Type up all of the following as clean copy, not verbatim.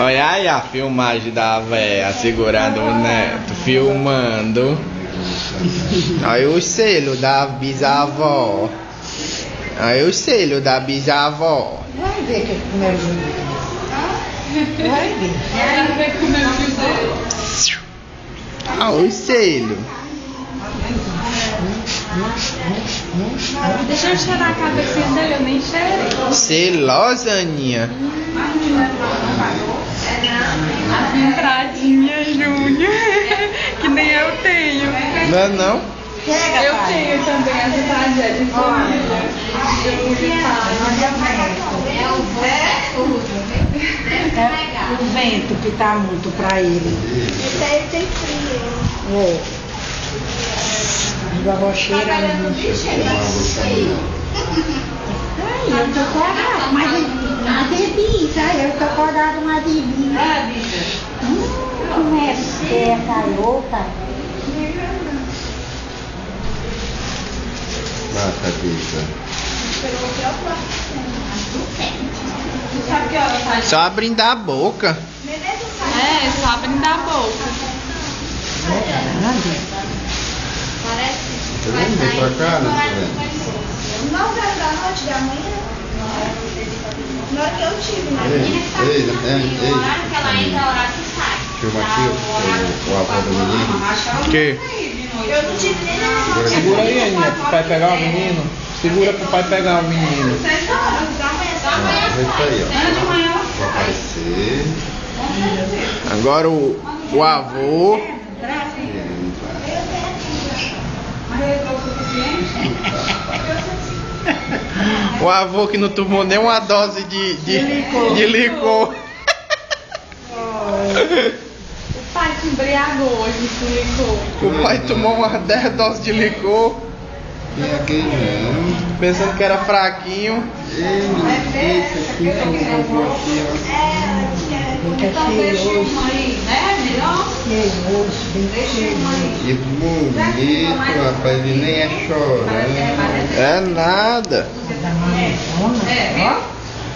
Olha aí a filmagem da véia segurando o neto, filmando. Olha o selo da bisavó. Olha o selo da bisavó. Vai ver que comeu junto. Vai ver. Vai ver como é que Olha o selo. Deixa eu cheirar a cabecinha dele, eu nem cheirei. Selosa, Aninha. As entradinhas, Júnior. Que nem eu tenho. Não é não? Eu tenho também as entradinhas de família. É o vento que tá muito pra ele. Esse aí tem frio. É. A avó cheira muito. Ai, eu tô acordada, mas é bisa, eu tô acordada, mas é bisa. Como é que é essa louca? Bata, bisa. Sabe que hora faz? Só abrindo a boca. É, só abrindo a boca. Você vem pra cá, né? 9 horas da noite da manhã. Na hora que eu tive, né? Ei, horário que ela entra, é o horário que sai. filma aqui o avô do menino. Que? Eu não tive nem nada. Segura aí, Aninha, pro pai pegar o menino. Segura pro pai pegar o menino. 6 horas da manhã. Vai isso aí, ó. Vai aparecer. Agora o avô. O avô que não tomou nem uma dose de licor. O pai se embriagou hoje com licor. O pai tomou uma 10 doses de licor, Tem aqui não. pensando que era fraquinho. Ei, esse aqui é o vovô aqui, Talvez uma aí, né? Melhor? ó. E bonito, rapaz, ele nem é chorando. É nada. É, viu?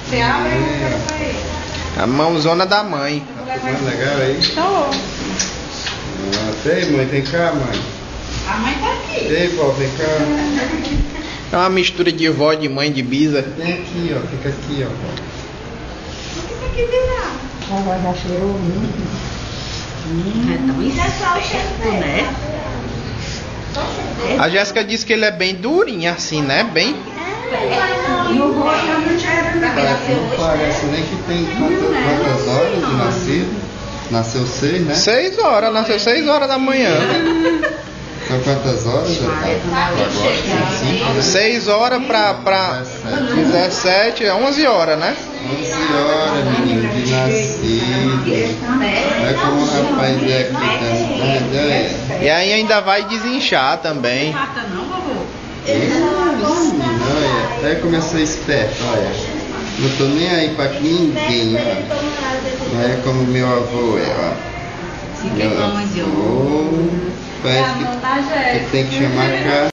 Você abre e eu quero sair. A mãozona da mãe. Tá tomando legal aí? Tô. Ei, mãe, vem cá, mãe. A mãe tá aqui. Ei, vó, vem cá. É uma mistura de vó, de mãe, de bisa. Vem aqui, ó. Fica aqui, ó. Fica aqui virado. A avó já cheirou muito. É só o cheiro dele. A Jéssica disse que ele é bem durinho assim, né? Bem. No rosto eu não cheiro Não parece nem que tem quantas horas de nascido. Nasceu 6, né? 6 horas, nasceu 6 horas da manhã. São quantas horas? Já tá agora, 5, né? 6 horas pra 17, é 11 horas, né? 11 horas, menino, de nascido. Olha como o rapaz é aqui, tá? E aí ainda vai desinchar também. Mata não, vovô? Olha, até começou esperto, olha. Não tô nem aí pra ninguém, ó. Não é como meu avô é, ó. Meu avô parece É a mão da que Jéssica. tem que chamar a cara.